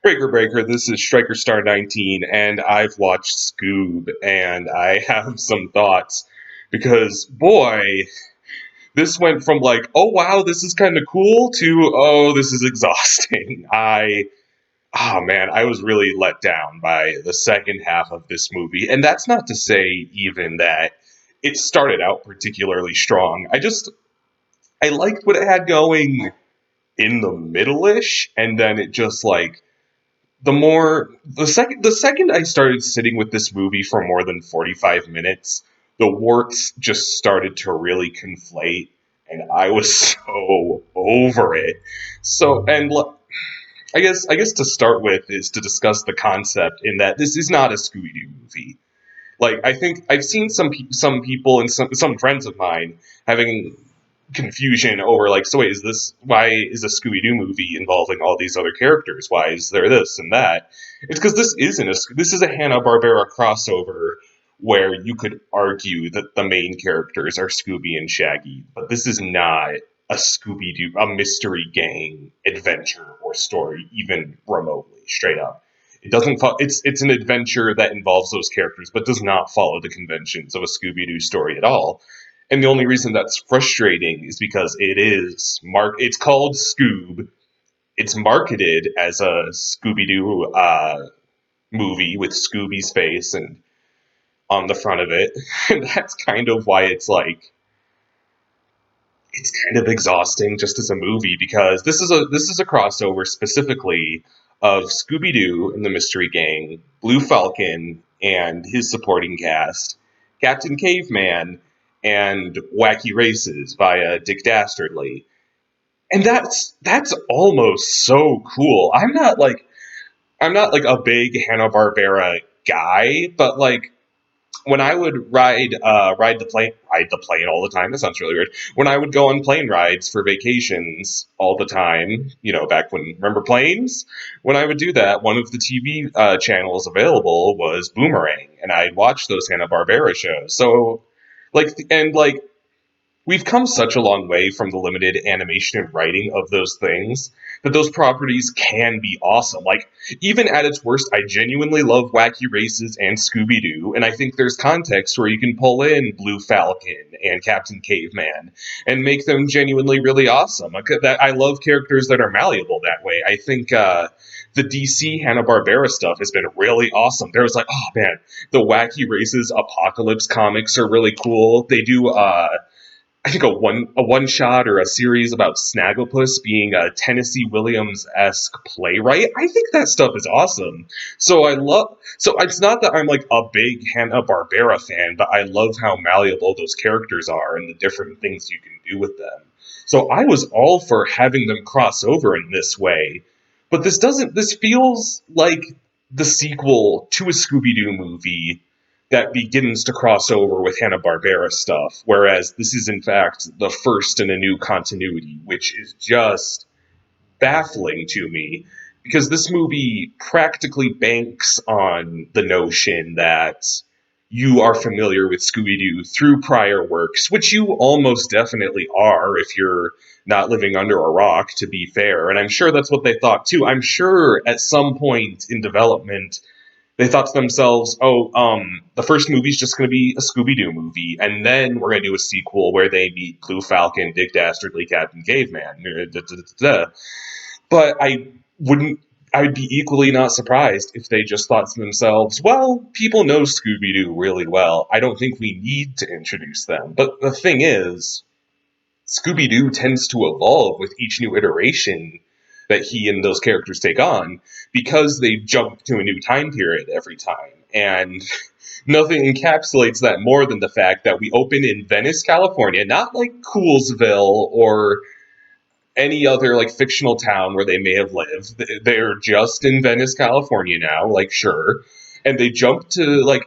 Breaker, this is Striker Star 19, and I've watched Scoob, and I have some thoughts because, boy, this went from like, oh wow, this is kind of cool to, oh, this is exhausting. Oh man, I was really let down by the second half of this movie, and that's not to say even that it started out particularly strong. I liked what it had going in the middle-ish, and then it just like, the second I started sitting with this movie for more than 45 minutes, the works just started to really conflate, and I was so over it. I guess to start with is to discuss the concept in that this is not a Scooby Doo movie. Like, I think I've seen some people and some friends of mine having confusion over, like, so wait, why is a Scooby-Doo movie involving all these other characters? Why is there this and that? It's because this is a Hanna-Barbera crossover where you could argue that the main characters are Scooby and Shaggy, but this is not a Scooby-Doo, a mystery gang adventure or story, even remotely, straight up. It doesn't. It's an adventure that involves those characters, but does not follow the conventions of a Scooby Doo story at all. And the only reason that's frustrating is because it's called Scoob. It's marketed as a Scooby Doo movie with Scooby's face and on the front of it, and that's kind of why it's kind of exhausting just as a movie, because this is a crossover specifically of Scooby Doo and the Mystery Gang, Blue Falcon and his supporting cast, Captain Caveman, and Wacky Races via Dick Dastardly. And that's almost so cool. I'm not like a big Hanna-Barbera guy, but like when I would ride the plane all the time. That sounds really weird. When I would go on plane rides for vacations all the time, back when, remember planes? When I would do that, one of the TV channels available was Boomerang, and I'd watch those Hanna Barbera shows. So, like, we've come such a long way from the limited animation and writing of those things that those properties can be awesome. Like, even at its worst, I genuinely love Wacky Races and Scooby Doo, and I think there's context where you can pull in Blue Falcon and Captain Caveman and make them genuinely really awesome. I love characters that are malleable that way. I think the DC Hanna Barbera stuff has been really awesome. There was like, oh man, the Wacky Races Apocalypse comics are really cool. They do I think a one shot or a series about Snagglepuss being a Tennessee Williams esque playwright. I think that stuff is awesome. So it's not that I'm like a big Hanna Barbera fan, but I love how malleable those characters are and the different things you can do with them. So I was all for having them cross over in this way, but this feels like the sequel to a Scooby Doo movie that begins to cross over with Hanna-Barbera stuff, whereas this is in fact the first in a new continuity, which is just baffling to me, because this movie practically banks on the notion that you are familiar with Scooby-Doo through prior works, which you almost definitely are if you're not living under a rock, to be fair, and I'm sure that's what they thought too. I'm sure at some point in development they thought to themselves, oh, the first movie's just going to be a Scooby-Doo movie, and then we're going to do a sequel where they meet Blue Falcon, Dick Dastardly, Captain Caveman. But I'd be equally not surprised if they just thought to themselves, well, people know Scooby-Doo really well. I don't think we need to introduce them. But the thing is, Scooby-Doo tends to evolve with each new iteration that he and those characters take on, because they jump to a new time period every time. And nothing encapsulates that more than the fact that we open in Venice, California, not like Coolsville or any other like fictional town where they may have lived. They're just in Venice, California now, like sure. And they jump to like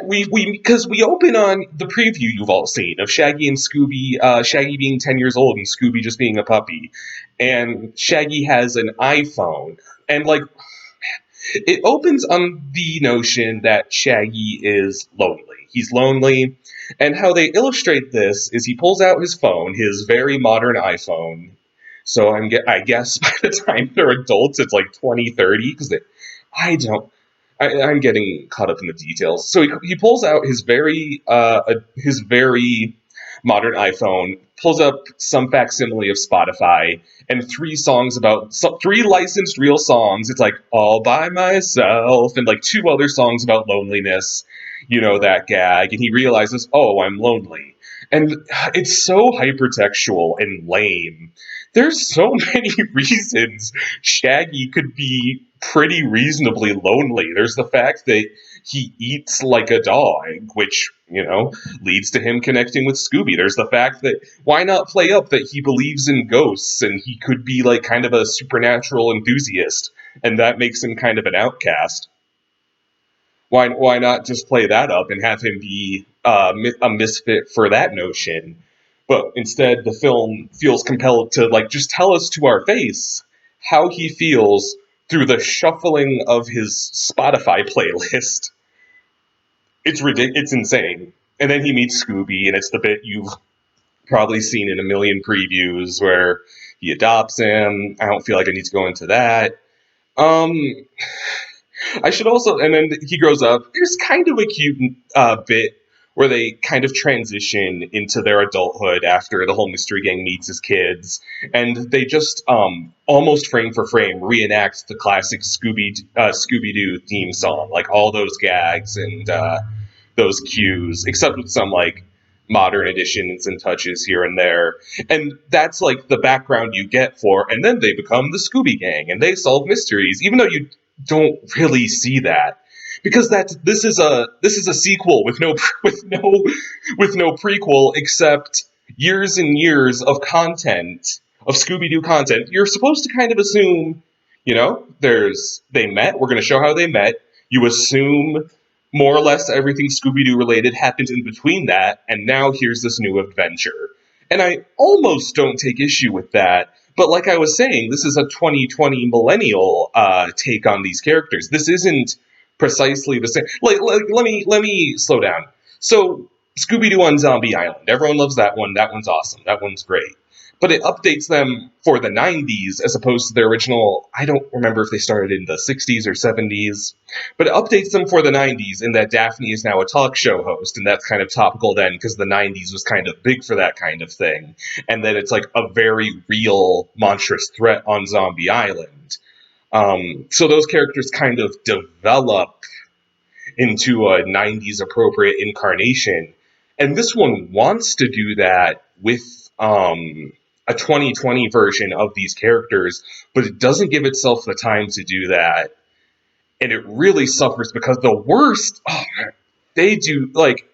we because we open on the preview you've all seen of Shaggy and Scooby, Shaggy being 10 years old and Scooby just being a puppy. And Shaggy has an iPhone. And like it opens on the notion that Shaggy is lonely. He's lonely. And how they illustrate this is he pulls out his phone, his very modern iPhone, So I guess by the time they're adults, it's like 2030 because I don't. I'm getting caught up in the details. So he pulls out his very modern iPhone, pulls up some facsimile of Spotify, and three licensed real songs. It's like All by Myself and like two other songs about loneliness. You know that gag, and he realizes, oh, I'm lonely. And it's so hypertextual and lame. There's so many reasons Shaggy could be pretty reasonably lonely. There's the fact that he eats like a dog, which, leads to him connecting with Scooby. There's the fact that why not play up that he believes in ghosts and he could be like kind of a supernatural enthusiast, and that makes him kind of an outcast. Why not just play that up and have him be a misfit for that notion? But instead, the film feels compelled to like just tell us to our face how he feels through the shuffling of his Spotify playlist. It's ridiculous. It's insane. And then he meets Scooby, and it's the bit you've probably seen in a million previews where he adopts him. I don't feel like I need to go into that. Um, I should also, and then he grows up. There's kind of a cute bit where they kind of transition into their adulthood after the whole mystery gang meets as kids, and they just almost frame for frame reenact the classic Scooby Doo theme song, like all those gags and those cues, except with some like modern additions and touches here and there. And that's like the background you get for, and then they become the Scooby Gang and they solve mysteries, even though you don't really see that. Because this is a sequel with no with no prequel except years and years of content of Scooby Doo content. You're supposed to kind of assume, there's they met. We're going to show how they met. You assume more or less everything Scooby Doo related happened in between that, and now here's this new adventure. And I almost don't take issue with that, but like I was saying, this is a 2020 millennial take on these characters. This isn't precisely the same. Let me slow down. So Scooby Doo on Zombie Island, everyone loves that one. That one's awesome. That one's great. But it updates them for the 90s as opposed to their original. I don't remember if they started in the 60s or 70s, but it updates them for the 90s in that Daphne is now a talk show host, and that's kind of topical then because the 90s was kind of big for that kind of thing. And then it's like a very real monstrous threat on Zombie Island. So those characters kind of develop into a 90s appropriate incarnation. And this one wants to do that with a 2020 version of these characters, but it doesn't give itself the time to do that. And it really suffers because the worst, they do, like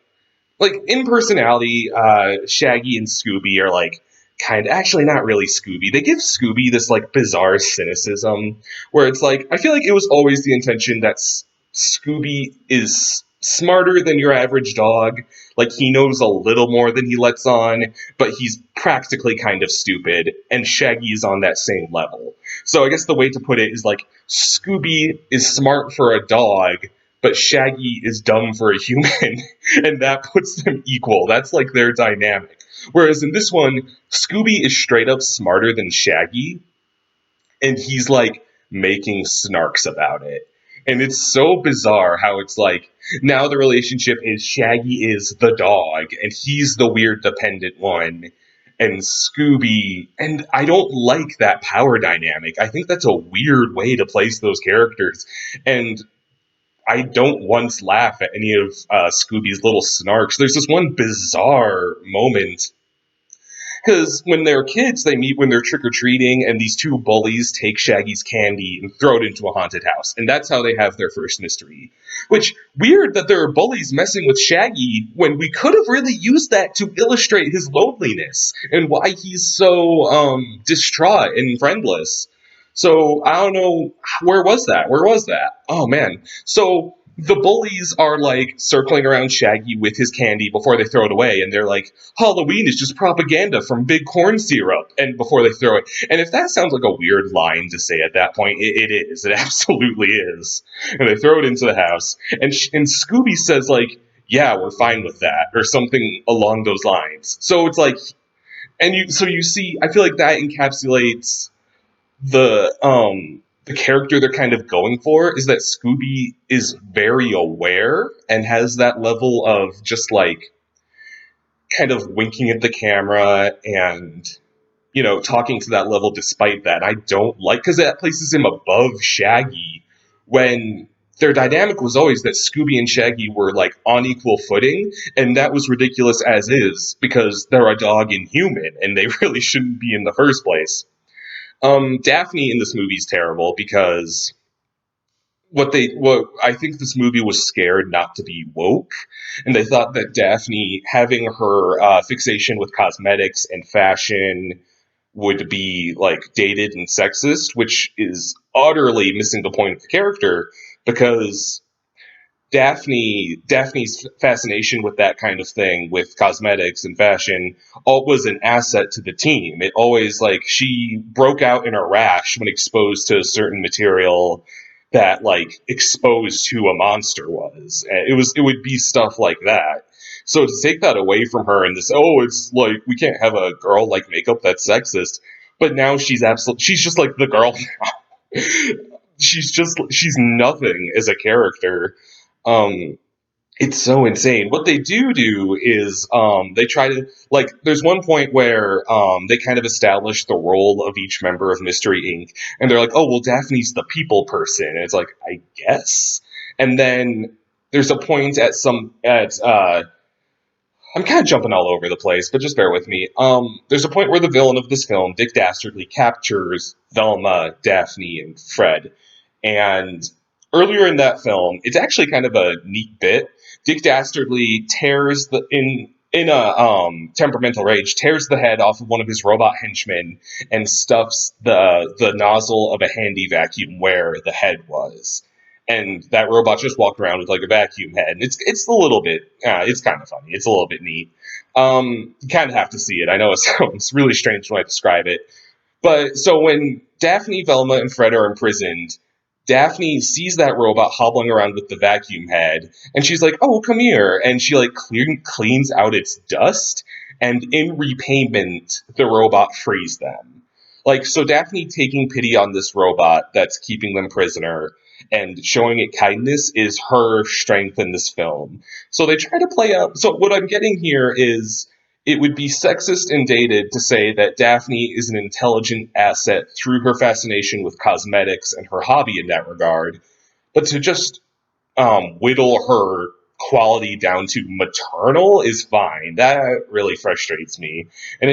in personality, Shaggy and Scooby are like kind of actually not really Scooby. They give Scooby this like bizarre cynicism where it's like I feel like it was always the intention that Scooby is smarter than your average dog. Like he knows a little more than he lets on, but he's practically kind of stupid, and Shaggy is on that same level. So I guess the way to put it is like Scooby is smart for a dog, but Shaggy is dumb for a human, and that puts them equal. That's like their dynamic. Whereas in this one, Scooby is straight up smarter than Shaggy, and he's like making snarks about it. And it's so bizarre how it's like now the relationship is Shaggy is the dog, and he's the weird dependent one, and Scooby. And I don't like that power dynamic. I think that's a weird way to place those characters. And I don't once laugh at any of Scooby's little snarks. There's this one bizarre moment because when they're kids, they meet when they're trick or treating, and these two bullies take Shaggy's candy and throw it into a haunted house, and that's how they have their first mystery. Which weird that there are bullies messing with Shaggy when we could have really used that to illustrate his loneliness and why he's so distraught and friendless. So I don't know, where was that? Where was that? Oh man. So the bullies are like circling around Shaggy with his candy before they throw it away, and they're like, Halloween is just propaganda from big corn syrup, and before they throw it. And if that sounds like a weird line to say at that point, it is. It absolutely is. And they throw it into the house, and Scooby says like, yeah, we're fine with that, or something along those lines. So it's like And you see, I feel like that encapsulates the character they're kind of going for, is that Scooby is very aware and has that level of just like kind of winking at the camera and talking to that level despite that. I don't like, because that places him above Shaggy when their dynamic was always that Scooby and Shaggy were like on equal footing, and that was ridiculous as is because they're a dog and human and they really shouldn't be in the first place. Daphne in this movie is terrible because what I think this movie was scared not to be woke, and they thought that Daphne having her fixation with cosmetics and fashion would be like dated and sexist, which is utterly missing the point of the character because Daphne's fascination with that kind of thing, with cosmetics and fashion, all was an asset to the team. It always, like, she broke out in a rash when exposed to a certain material that like exposed who a monster was. And it would be stuff like that. So to take that away from her and this, oh, it's like we can't have a girl like makeup that's sexist. But now she's just like the girl now. She's nothing as a character. Um, it's so insane. What they do is they try to, like, there's one point where they kind of establish the role of each member of Mystery Inc. And they're like, oh, well, Daphne's the people person. And it's like, I guess. And then there's a point I'm kind of jumping all over the place, but just bear with me. There's a point where the villain of this film, Dick Dastardly, captures Velma, Daphne, and Fred. And earlier in that film, it's actually kind of a neat bit. Dick Dastardly tears in a temperamental rage, tears the head off of one of his robot henchmen and stuffs the nozzle of a handy vacuum where the head was. And that robot just walked around with like a vacuum head. And it's a little bit, it's kind of funny. It's a little bit neat. You kind of have to see it. I know it sounds really strange when I describe it. But so when Daphne, Velma, and Fred are imprisoned, Daphne sees that robot hobbling around with the vacuum head, and she's like, "Oh, come here!" And she like cleans out its dust, and in repayment, the robot frees them. Like, so Daphne taking pity on this robot that's keeping them prisoner and showing it kindness is her strength in this film. So they try to play up. So what I'm getting here is it would be sexist and dated to say that Daphne is an intelligent asset through her fascination with cosmetics and her hobby in that regard, but to just whittle her quality down to maternal is fine. That really frustrates me, and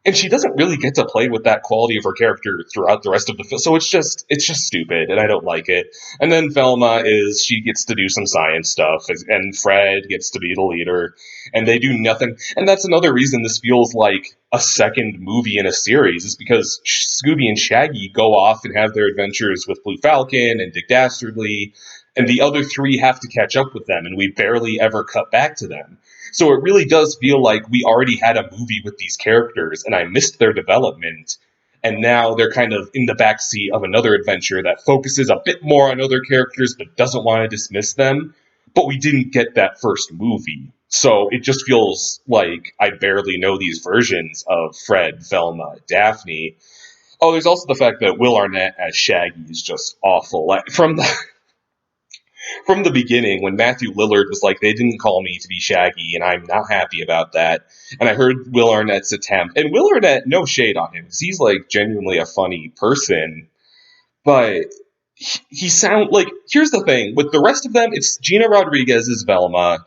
and she doesn't really get to play with that quality of her character throughout the rest of the film. So it's just stupid, and I don't like it. And then Velma she gets to do some science stuff, and Fred gets to be the leader, and they do nothing. And that's another reason this feels like a second movie in a series, is because Scooby and Shaggy go off and have their adventures with Blue Falcon and Dick Dastardly, and the other three have to catch up with them, and we barely ever cut back to them. So it really does feel like we already had a movie with these characters, and I missed their development. And now they're kind of in the backseat of another adventure that focuses a bit more on other characters but doesn't want to dismiss them. But we didn't get that first movie. So it just feels like I barely know these versions of Fred, Velma, Daphne. Oh, there's also the fact that Will Arnett as Shaggy is just awful. Like, from the beginning, when Matthew Lillard was like, they didn't call me to be Shaggy, and I'm not happy about that. And I heard Will Arnett's attempt, and Will Arnett, no shade on him, because he's like genuinely a funny person, but he sound like, here's the thing, with the rest of them, it's Gina Rodriguez as Velma,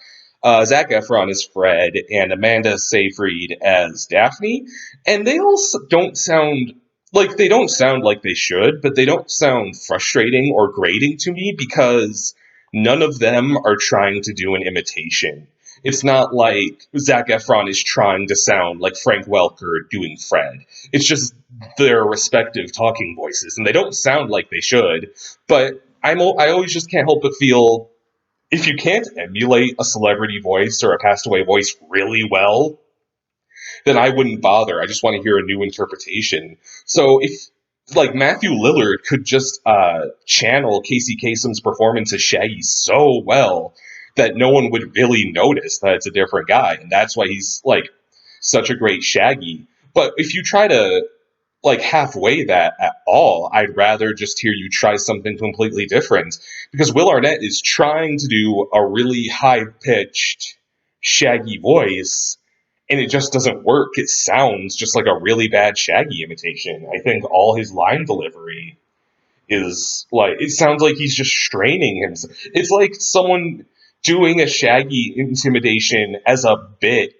Zac Efron as Fred, and Amanda Seyfried as Daphne, and they all don't sound like they should, but they don't sound frustrating or grating to me because none of them are trying to do an imitation. It's not like Zac Efron is trying to sound like Frank Welker doing Fred. It's just their respective talking voices, and they don't sound like they should. But I always just can't help but feel, if you can't emulate a celebrity voice or a passed away voice really well, then I wouldn't bother. I just want to hear a new interpretation. So if like Matthew Lillard could just channel Casey Kasem's performance as Shaggy so well that no one would really notice that it's a different guy, and that's why he's like such a great Shaggy. But if you try to like halfway that at all, I'd rather just hear you try something completely different, because Will Arnett is trying to do a really high pitched Shaggy voice, and it just doesn't work. It sounds just like a really bad Shaggy imitation. I think all his line delivery is like, it sounds like he's just straining himself. It's like someone doing a Shaggy intimidation as a bit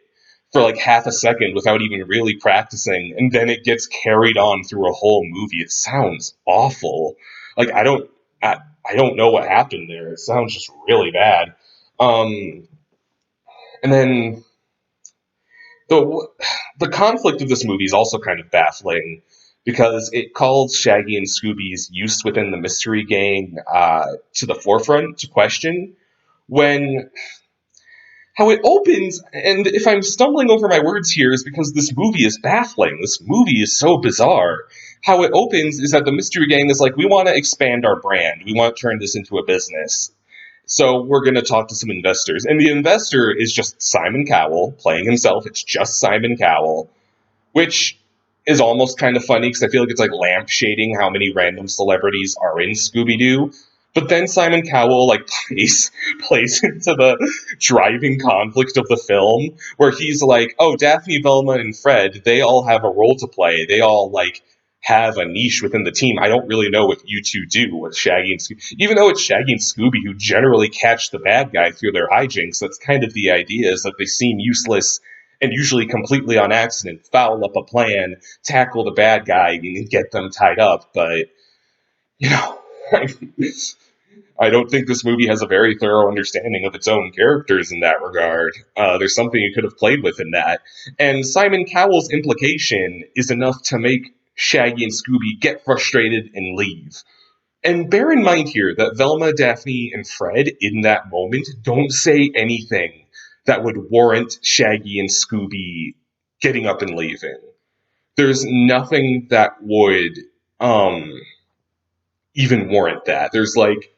for like half a second without even really practicing, and then it gets carried on through a whole movie. It sounds awful. Like I don't know what happened there. It sounds just really bad. Um, and then the the conflict of this movie is also kind of baffling, because it calls Shaggy and Scooby's use within the mystery gang to the forefront to question, when how it opens, and if I'm stumbling over my words here, is because this movie is baffling. This movie is so bizarre. How it opens is that the mystery gang is like, we want to expand our brand. We want to turn this into a business. So we're going to talk to some investors. And the investor is just Simon Cowell playing himself. It's just Simon Cowell, which is almost kind of funny because I feel like it's like lampshading how many random celebrities are in Scooby-Doo. But then Simon Cowell like plays into the driving conflict of the film, where he's like, "Oh, Daphne, Velma, and Fred, they all have a role to play. They all like have a niche within the team. I don't really know what you two do with Shaggy and Scooby. Even though it's Shaggy and Scooby who generally catch the bad guy through their hijinks, that's kind of the idea, is that they seem useless and usually completely on accident, foul up a plan, tackle the bad guy, and get them tied up. But, you know, I don't think this movie has a very thorough understanding of its own characters in that regard. There's something you could have played with in that. And Simon Cowell's implication is enough to make Shaggy and Scooby get frustrated and leave. And bear in mind here that Velma, Daphne, and Fred in that moment don't say anything that would warrant Shaggy and Scooby getting up and leaving. There's nothing that would even warrant that. There's like,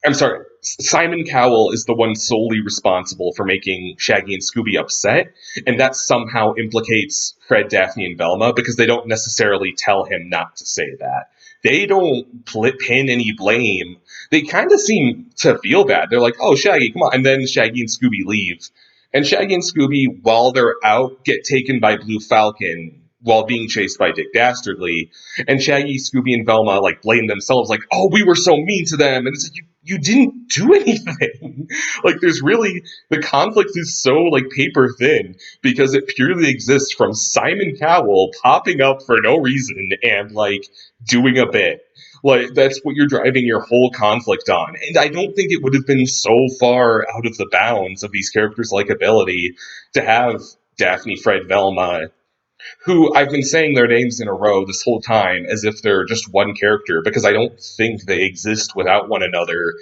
I'm sorry, Simon Cowell is the one solely responsible for making Shaggy and Scooby upset, and that somehow implicates Fred, Daphne, and Velma, because they don't necessarily tell him not to say that. They don't pin any blame. They kind of seem to feel bad. They're like, "Oh, Shaggy, come on," and then Shaggy and Scooby leave. And Shaggy and Scooby, while they're out, get taken by Blue Falcon while being chased by Dick Dastardly. And Shaggy, Scooby, and Velma like blame themselves, like, "Oh, we were so mean to them," and it's like, you didn't do anything. Like, there's really, the conflict is so like paper thin, because it purely exists from Simon Cowell popping up for no reason and like doing a bit. Like, that's what you're driving your whole conflict on. And I don't think it would have been so far out of the bounds of these characters' likability to have Daphne, Fred, Velma, who I've been saying their names in a row this whole time as if they're just one character, because I don't think they exist without one another,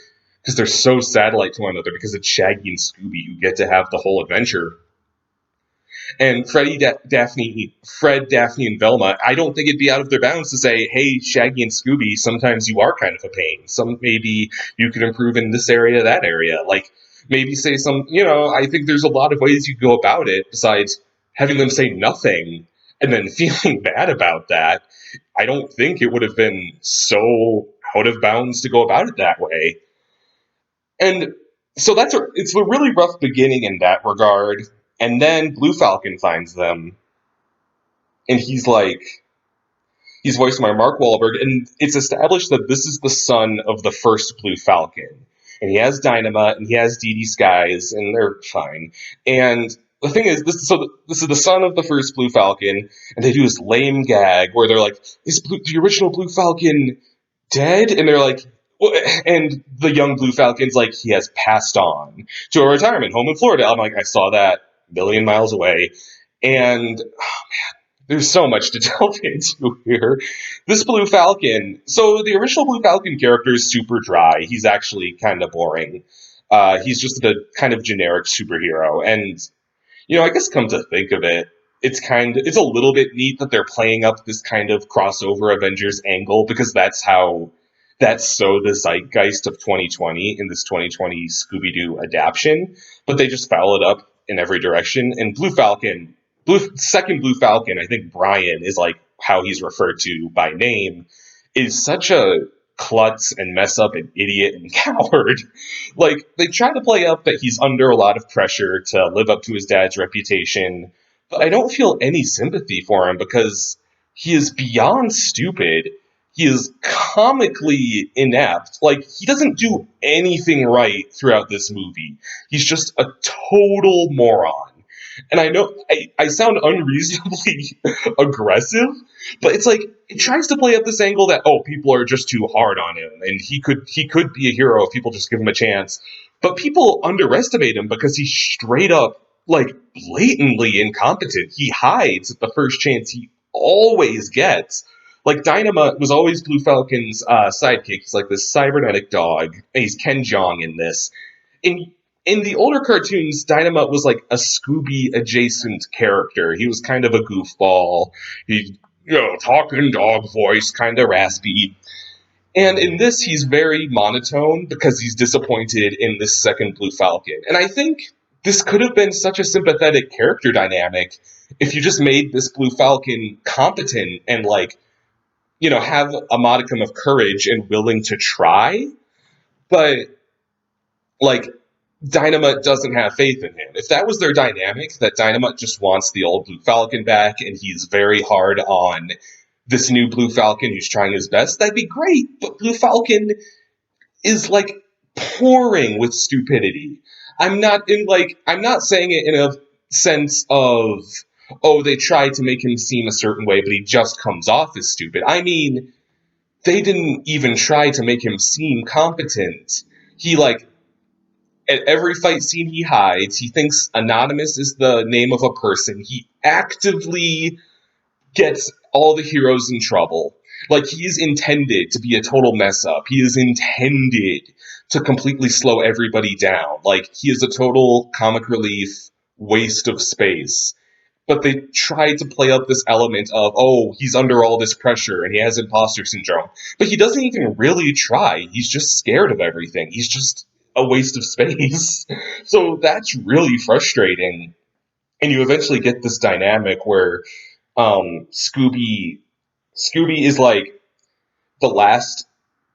because they're so satellite to one another, because it's Shaggy and Scooby who get to have the whole adventure. And Fred, Daphne, and Velma, I don't think it'd be out of their bounds to say, "Hey, Shaggy and Scooby, sometimes you are kind of a pain. Maybe you could improve in this area, that area." Like, maybe say some, I think there's a lot of ways you go about it besides having them say nothing and then feeling bad about that. I don't think it would have been so out of bounds to go about it that way. And so it's a really rough beginning in that regard. And then Blue Falcon finds them, and he's voiced by Mark Wahlberg, and it's established that this is the son of the first Blue Falcon. And he has Dynamite, and he has Dee Dee Skies, and they're fine. And the thing is, this is the son of the first Blue Falcon, and they do this lame gag where they're like, "Is the original Blue Falcon dead?" And they're like, well, and the young Blue Falcon's like, "He has passed on to a retirement home in Florida." I'm like, I saw that a million miles away. And there's so much to delve into here. This Blue Falcon, so the original Blue Falcon character is super dry. He's actually kind of boring. He's just a kind of generic superhero. And, I guess come to think of it, it's a little bit neat that they're playing up this kind of crossover Avengers angle, because that's so the zeitgeist of 2020 in this 2020 Scooby-Doo adaptation. But they just foul it up in every direction. And second Blue Falcon, I think Brian is like how he's referred to by name, is such a klutz and mess up and idiot and coward. Like, they try to play up that he's under a lot of pressure to live up to his dad's reputation, but I don't feel any sympathy for him because he is beyond stupid. He is comically inept. Like, he doesn't do anything right throughout this movie. He's just a total moron. And I know I sound unreasonably aggressive, but it's like it tries to play up this angle that, oh, people are just too hard on him and he could be a hero if people just give him a chance. But people underestimate him because he's straight up like blatantly incompetent. He hides at the first chance he always gets. Like, Dynamite was always Blue Falcon's sidekick. He's like this cybernetic dog. And he's Ken Jeong in this. In the older cartoons, Dynamite was like a Scooby adjacent character. He was kind of a goofball. He, talking dog voice, kind of raspy. And in this, he's very monotone because he's disappointed in this second Blue Falcon. And I think this could have been such a sympathetic character dynamic if you just made this Blue Falcon competent and, like, have a modicum of courage and willing to try. But, like, Dynamite doesn't have faith in him. If that was their dynamic, that Dynamite just wants the old Blue Falcon back and he's very hard on this new Blue Falcon who's trying his best, that'd be great. But Blue Falcon is like pouring with stupidity. I'm not saying it in a sense of, oh, they tried to make him seem a certain way, but he just comes off as stupid. I mean, they didn't even try to make him seem competent. He, like, at every fight scene he hides. He thinks Anonymous is the name of a person. He actively gets all the heroes in trouble. Like, he is intended to be a total mess up. He is intended to completely slow everybody down. Like, he is a total comic relief waste of space. But they tried to play up this element of, oh, he's under all this pressure and he has imposter syndrome. But he doesn't even really try. He's just scared of everything. He's just a waste of space. So that's really frustrating. And you eventually get this dynamic where Scooby is like the last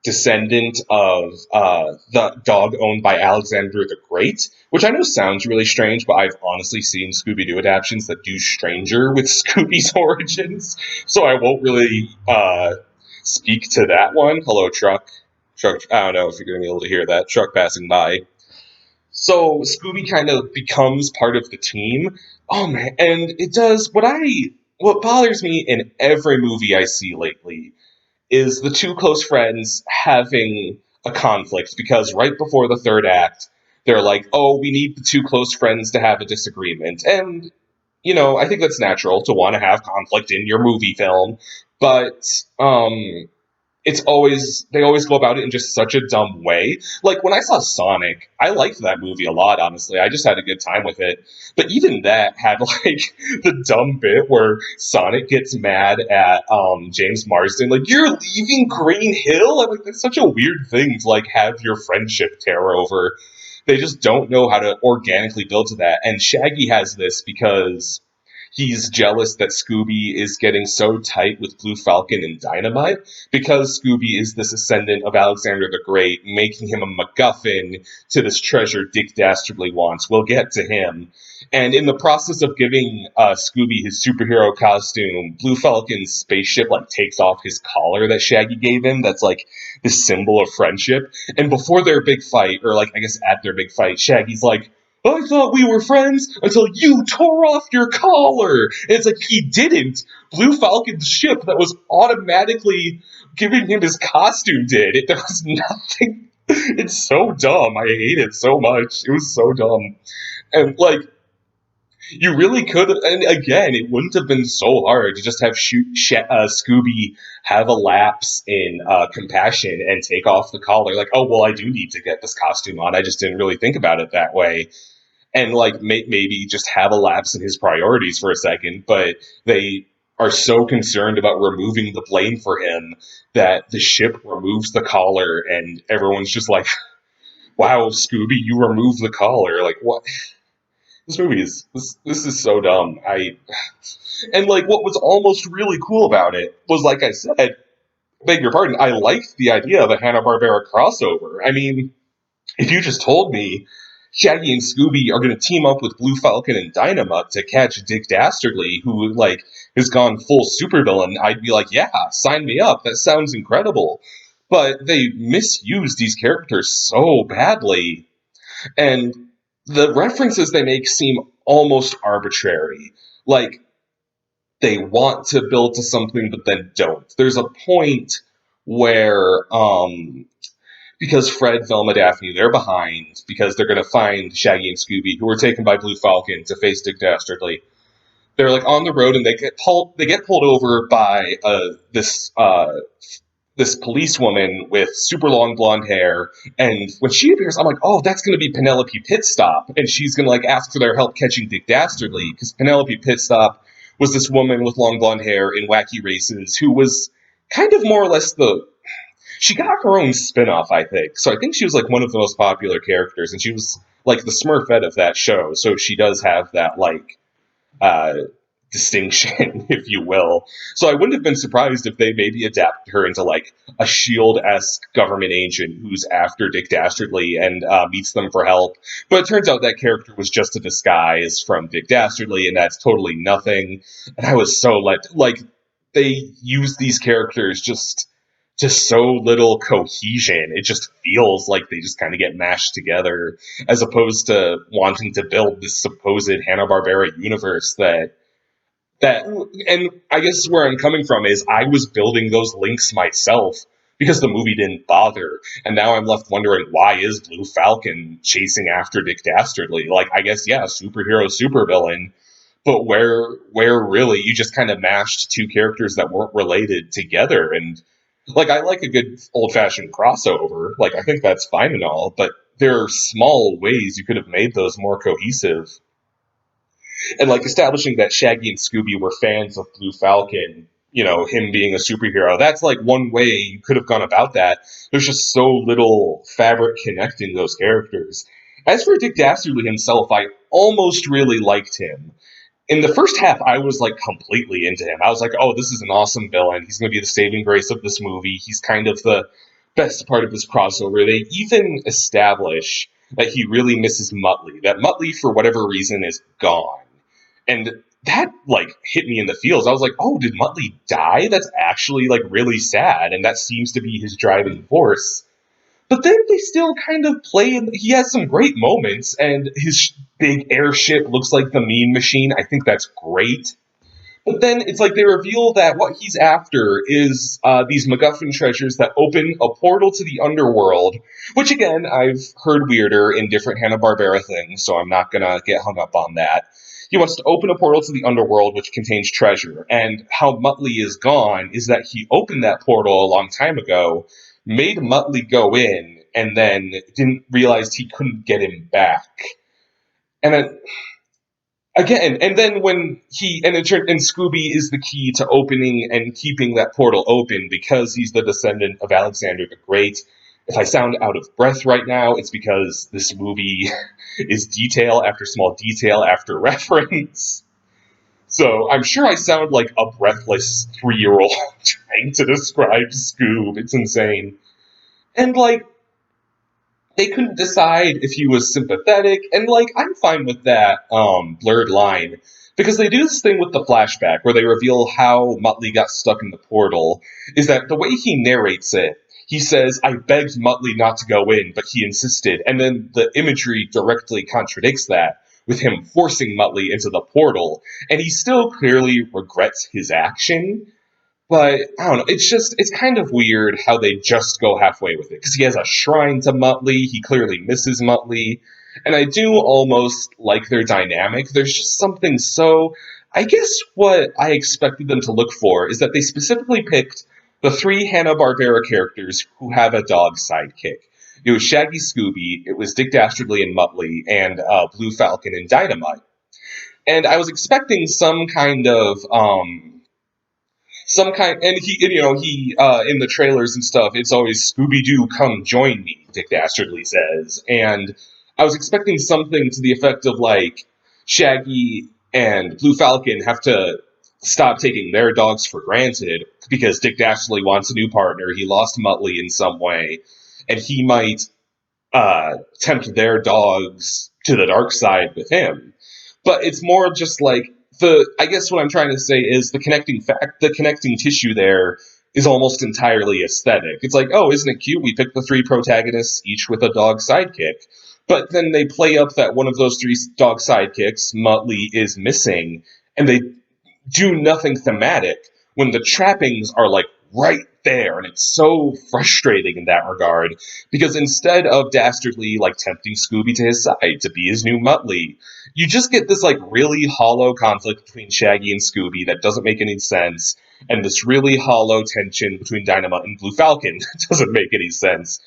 descendant of the dog owned by Alexander the Great, which I know sounds really strange, but I've honestly seen Scooby-Doo adaptations that do stranger with Scooby's origins, so I won't really speak to that one. Hello, truck. Truck, I don't know if you're going to be able to hear that. Truck passing by. So Scooby kind of becomes part of the team. Oh man, and it does what bothers me in every movie I see lately is the two close friends having a conflict, because right before the third act, they're like, oh, we need the two close friends to have a disagreement. And, I think that's natural to want to have conflict in your movie film, but they always go about it in just such a dumb way. Like, when I saw Sonic, I liked that movie a lot, honestly. I just had a good time with it. But even that had, like, the dumb bit where Sonic gets mad at James Marsden, like, you're leaving Green Hill? I'm like, that's such a weird thing to, like, have your friendship tear over. They just don't know how to organically build to that. And Shaggy has this because he's jealous that Scooby is getting so tight with Blue Falcon and Dynamite, because Scooby is this ascendant of Alexander the Great, making him a MacGuffin to this treasure Dick Dastardly wants. We'll get to him. And in the process of giving Scooby his superhero costume, Blue Falcon's spaceship, like, takes off his collar that Shaggy gave him. That's, like, this symbol of friendship. And before their big fight, or, like, I guess at their big fight, Shaggy's like, I thought we were friends until you tore off your collar. And it's like, he didn't. Blue Falcon's ship that was automatically giving him his costume did. There was nothing. It's so dumb. I hate it so much. It was so dumb. And, like, you really could, and again, it wouldn't have been so hard to just have Scooby have a lapse in compassion and take off the collar. Like, oh, well, I do need to get this costume on. I just didn't really think about it that way. And, like, maybe just have a lapse in his priorities for a second, but they are so concerned about removing the blame for him that the ship removes the collar, and everyone's just like, wow, Scooby, you removed the collar. Like, what? This movie is this is so dumb. And like what was almost really cool about it was, like I said, beg your pardon, I liked the idea of a Hanna-Barbera crossover. I mean, if you just told me Shaggy and Scooby are going to team up with Blue Falcon and Dynamite to catch Dick Dastardly, who like has gone full supervillain, I'd be like, yeah, sign me up. That sounds incredible. But they misuse these characters so badly, and the references they make seem almost arbitrary. Like they want to build to something, but then don't. There's a point where because Fred, Velma, Daphne, they're behind because they're going to find Shaggy and Scooby, who were taken by Blue Falcon to face Dick Dastardly. They're like on the road and they get pulled over by this policewoman with super long blonde hair. And when she appears, I'm like, oh, that's going to be Penelope Pitstop, and she's going to like ask for their help catching Dick Dastardly, because Penelope Pitstop was this woman with long blonde hair in Wacky Races who was kind of more or less she got her own spin-off, I think. So I think she was like one of the most popular characters, and she was like the Smurfette of that show. So she does have that like uh, distinction, if you will. So I wouldn't have been surprised if they maybe adapted her into like a Shield-esque government agent who's after Dick Dastardly and meets them for help. But it turns out that character was just a disguise from Dick Dastardly, and that's totally nothing. And I was so like they use these characters just so little cohesion. It just feels like they just kind of get mashed together, as opposed to wanting to build this supposed Hanna-Barbera universe that and I guess where I'm coming from is I was building those links myself because the movie didn't bother, and now I'm left wondering, why is Blue Falcon chasing after Dick Dastardly? Like, I guess, yeah, superhero, supervillain, but where really you just kind of mashed two characters that weren't related together. And like, I like a good old-fashioned crossover, like I think that's fine and all, but there are small ways you could have made those more cohesive. And like establishing that Shaggy and Scooby were fans of Blue Falcon, him being a superhero, that's like one way you could have gone about that. There's just so little fabric connecting those characters. As for Dick Dastardly himself, I almost really liked him. In the first half, I was like completely into him. I was like, oh, this is an awesome villain. He's going to be the saving grace of this movie. He's kind of the best part of this crossover. They even establish that he really misses Muttley, that Muttley, for whatever reason, is gone. And that like hit me in the feels. I was like, oh, did Muttley die? That's actually like really sad, and that seems to be his driving force. But then they still kind of play. He has some great moments, and his big airship looks like the Mean Machine. I think that's great. But then it's like they reveal that what he's after is these MacGuffin treasures that open a portal to the underworld, which again, I've heard weirder in different Hanna-Barbera things, so I'm not gonna get hung up on that. He wants to open a portal to the underworld which contains treasure, and how Muttley is gone is that he opened that portal a long time ago, made Muttley go in, and then didn't realize he couldn't get him back. And then again, and then when and Scooby is the key to opening and keeping that portal open because he's the descendant of Alexander the Great. If I sound out of breath right now, it's because this movie is detail after small detail after reference. So I'm sure I sound like a breathless 3-year-old trying to describe Scoob. It's insane. And like, they couldn't decide if he was sympathetic, and like, I'm fine with that blurred line, because they do this thing with the flashback where they reveal how Muttley got stuck in the portal, is that the way he narrates it, he says, I begged Muttley not to go in, but he insisted, and then the imagery directly contradicts that, with him forcing Muttley into the portal, and he still clearly regrets his action. But I don't know. It's kind of weird how they just go halfway with it. Because he has a shrine to Muttley. He clearly misses Muttley. And I do almost like their dynamic. There's just something so. I guess what I expected them to look for is that they specifically picked the 3 Hanna-Barbera characters who have a dog sidekick. It was Shaggy Scooby, it was Dick Dastardly and Muttley, and Blue Falcon and Dynamite. And I was expecting and he in the trailers and stuff, it's always Scooby-Doo, come join me, Dick Dastardly says. And I was expecting something to the effect of like, Shaggy and Blue Falcon have to stop taking their dogs for granted because Dick Dastardly wants a new partner. He lost Muttley in some way, and he might tempt their dogs to the dark side with him. But it's more just like I guess what I'm trying to say is the connecting tissue there is almost entirely aesthetic. It's like, oh, isn't it cute? We picked the three protagonists, each with a dog sidekick. But then they play up that one of those three dog sidekicks, Muttley, is missing, and they do nothing thematic when the trappings are like right there, and it's so frustrating in that regard because instead of Dastardly like tempting Scooby to his side to be his new Muttley, you just get this like really hollow conflict between Shaggy and Scooby that doesn't make any sense, and this really hollow tension between Dynamite and Blue Falcon that doesn't make any sense.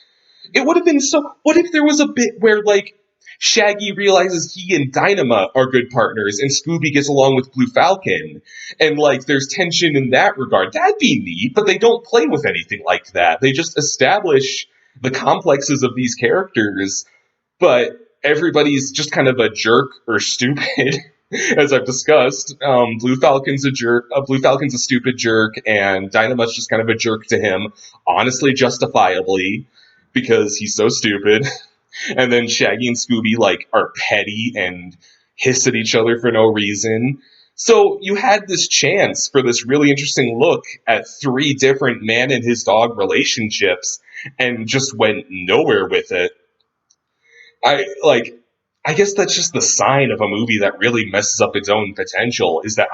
It would have been so. What if there was a bit where, like, Shaggy realizes he and Dynama are good partners, and Scooby gets along with Blue Falcon, and, like, there's tension in that regard? That'd be neat, but they don't play with anything like that. They just establish the complexes of these characters, but everybody's just kind of a jerk or stupid. As I've discussed, Blue Falcon's a jerk. Blue Falcon's a stupid jerk, and Dynamite's just kind of a jerk to him, honestly, justifiably, because he's so stupid. And then Shaggy and Scooby like are petty and hiss at each other for no reason. So you had this chance for this really interesting look at three different man and his dog relationships and just went nowhere with it. I like I guess that's just the sign of a movie that really messes up its own potential is that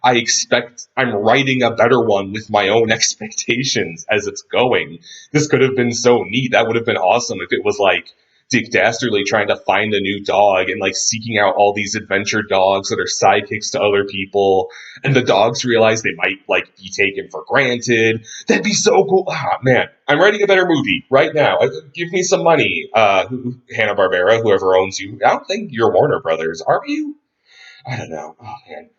I expect I'm writing a better one with my own expectations as it's going. This could have been so neat. That would have been awesome if it was like Dick Dastardly trying to find a new dog and like seeking out all these adventure dogs that are sidekicks to other people, and the dogs realize they might like be taken for granted. That'd be so cool. Ah, man, I'm writing a better movie right now. Give me some money, Hanna-Barbera, whoever owns you. I don't think you're Warner Brothers, are you? I don't know. Oh man,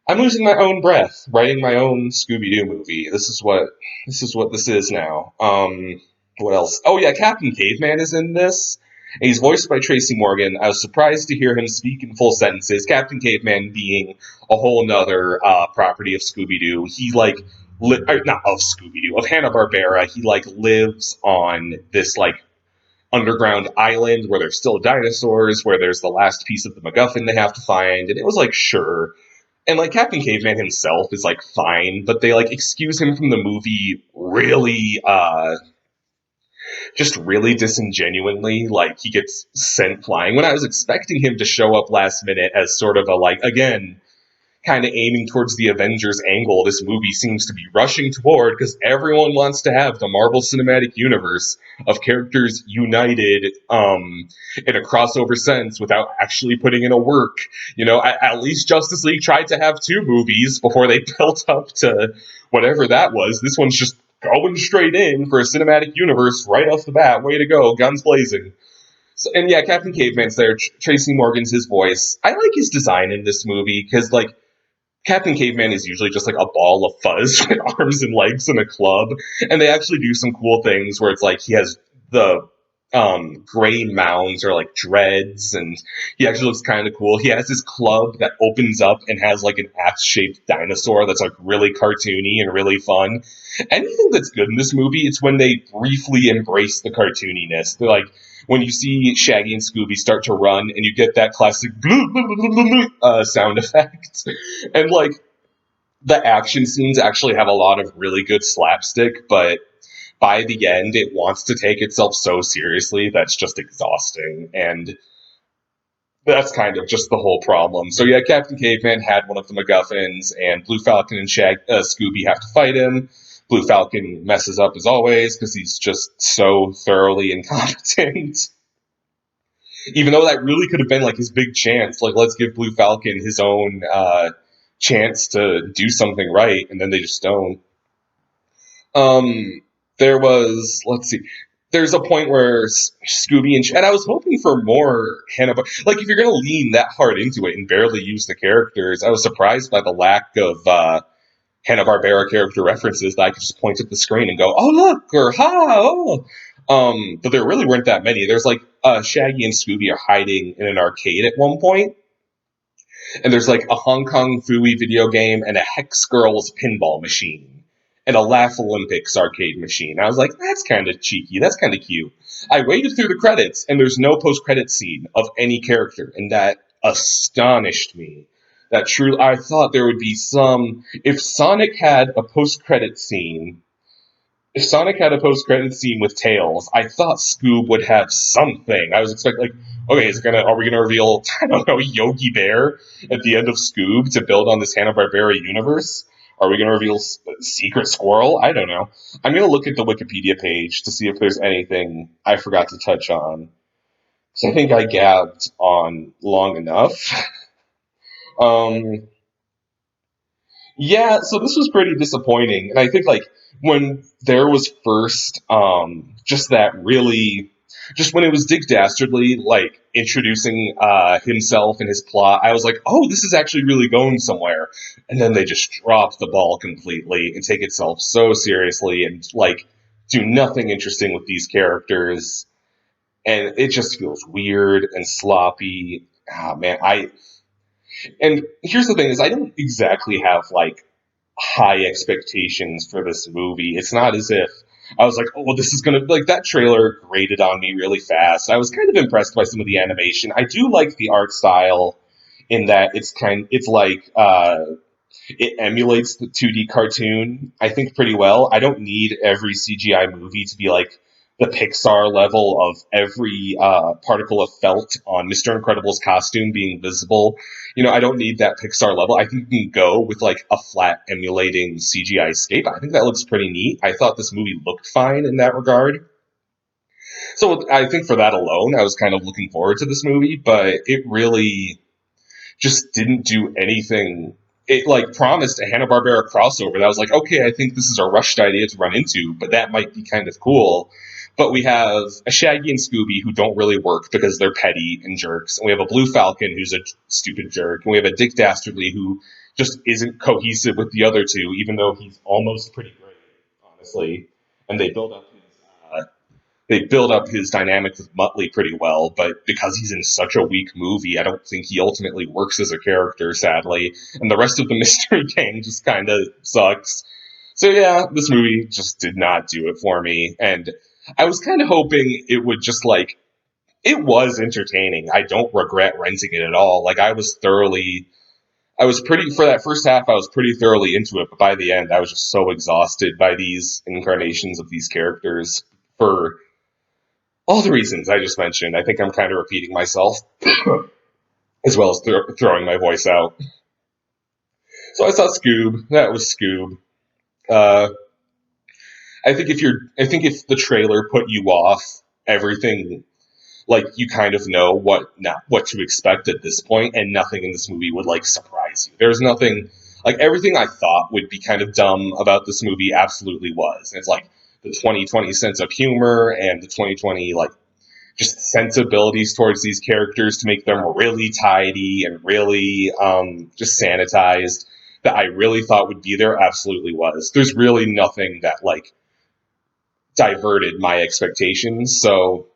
I'm losing my own breath writing my own Scooby-Doo movie. This is what this is now. What else? Oh yeah, Captain Caveman is in this. And he's voiced by Tracy Morgan. I was surprised to hear him speak in full sentences. Captain Caveman being a whole nother property of Scooby-Doo. He like not of Scooby-Doo, of Hanna-Barbera. He like lives on this like underground island where there's still dinosaurs, where there's the last piece of the MacGuffin they have to find. And it was like, sure. And like Captain Caveman himself is like fine, but they like excuse him from the movie really just really disingenuinely. Like he gets sent flying when I was expecting him to show up last minute as sort of a like, again, kind of aiming towards the Avengers angle this movie seems to be rushing toward, because everyone wants to have the Marvel Cinematic Universe of characters united in a crossover sense without actually putting in a work. You know, at least Justice League tried to have two movies before they built up to whatever that was. This one's just going straight in for a cinematic universe right off the bat. Way to go, guns blazing. So, and yeah, Captain Caveman's there. Tracy Morgan's his voice. I like his design in this movie because, like, Captain Caveman is usually just like a ball of fuzz with arms and legs and a club, and they actually do some cool things where it's like he has the gray mounds or like dreads, and he actually looks kind of cool. He has his club that opens up and has like an axe-shaped dinosaur that's like really cartoony and really fun. Anything that's good in this movie, it's when they briefly embrace the cartooniness. They're like, when you see Shaggy and Scooby start to run and you get that classic sound effect. And like the action scenes actually have a lot of really good slapstick, but by the end it wants to take itself so seriously that's just exhausting. And that's kind of just the whole problem. So yeah, Captain Caveman had one of the MacGuffins, and Blue Falcon and Scooby have to fight him. Blue Falcon messes up as always because he's just so thoroughly incompetent. Even though that really could have been like his big chance, like let's give Blue Falcon his own chance to do something right, and then they just don't. There was, let's see, there's a point where Scooby and I was hoping for more Hanna-Barbera. Like if you're gonna lean that hard into it and barely use the characters, I was surprised by the lack of Hanna-Barbera character references that I could just point at the screen and go, oh, look, or ha, oh. But there really weren't that many. There's like Shaggy and Scooby are hiding in an arcade at one point, And there's like a Hong Kong Fooey video game and a Hex Girls pinball machine and a Laugh Olympics arcade machine. I was like, that's kind of cheeky. That's kind of cute. I waited through the credits and there's no post-credit scene of any character, and that astonished me. That true, I thought there would be some. If Sonic had a post-credit scene, if Sonic had a post-credit scene with Tails, I thought Scoob would have something. I was expecting, like, okay, are we gonna reveal, I don't know, Yogi Bear at the end of Scoob to build on this Hanna-Barbera universe? Are we gonna reveal Secret Squirrel? I don't know. I'm gonna look at the Wikipedia page to see if there's anything I forgot to touch on. So I think I gabbed on long enough. um, Yeah, so this was pretty disappointing. And I think like when there was first just that really just when it was Dick Dastardly like introducing himself and his plot, I was like, "Oh, this is actually really going somewhere." And then they just drop the ball completely and take itself so seriously and like do nothing interesting with these characters, and it just feels weird and sloppy. Ah, man, I and here's the thing is I don't exactly have like high expectations for this movie. It's not as if I was like, oh, this is gonna like that trailer grated on me really fast. I was kind of impressed by some of the animation. I do like the art style in that it's like it emulates the 2D cartoon, I think, pretty well. I don't need every CGI movie to be like the Pixar level of every particle of felt on Mr. Incredible's costume being visible. I don't need that Pixar level. I think you can go with like a flat emulating CGI scape. I think that looks pretty neat. I thought this movie looked fine in that regard. So I think for that alone, I was kind of looking forward to this movie, but it really just didn't do anything. It like promised a Hanna-Barbera crossover that was like, okay, I think this is a rushed idea to run into, but that might be kind of cool. But we have a Shaggy and Scooby who don't really work because they're petty and jerks, and we have a Blue Falcon who's a stupid jerk, and we have a Dick Dastardly who just isn't cohesive with the other two, even though he's almost pretty great, honestly. And they build up his dynamic with Muttley pretty well, but because he's in such a weak movie, I don't think he ultimately works as a character, sadly. And the rest of the Mystery Gang just kind of sucks. So yeah, this movie just did not do it for me, and I was kind of hoping it would just like it was entertaining. I don't regret renting it at all. Like I was pretty for that first half. I was pretty thoroughly into it, but by the end, I was just so exhausted by these incarnations of these characters for all the reasons I just mentioned. I think I'm kind of repeating myself, as well as throwing my voice out. So I saw Scoob. That was Scoob. Uh, I think if the trailer put you off everything, like you kind of know what to expect at this point, and nothing in this movie would like surprise you. There's nothing like everything I thought would be kind of dumb about this movie absolutely was. And it's like the 2020 sense of humor and the 2020 like just sensibilities towards these characters to make them really tidy and really just sanitized that I really thought would be there absolutely was. There's really nothing that like diverted my expectations. So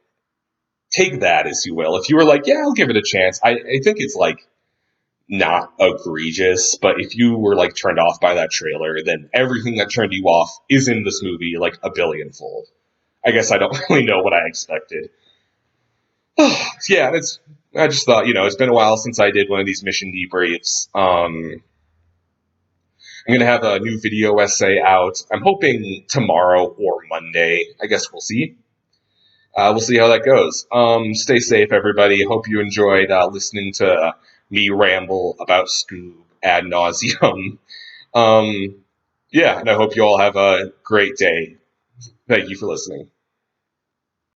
take that as you will. If you were like, yeah, I'll give it a chance, I think it's like not egregious, but if you were like turned off by that trailer, then everything that turned you off is in this movie like a billionfold. I guess I don't really know what I expected. Yeah, I just thought, it's been a while since I did one of these mission debriefs. I'm gonna have a new video essay out. I'm hoping tomorrow or Monday. I guess we'll see. We'll see how that goes. Stay safe, everybody. Hope you enjoyed listening to me ramble about Scoob ad nauseum. Um, yeah, and I hope you all have a great day. Thank you for listening.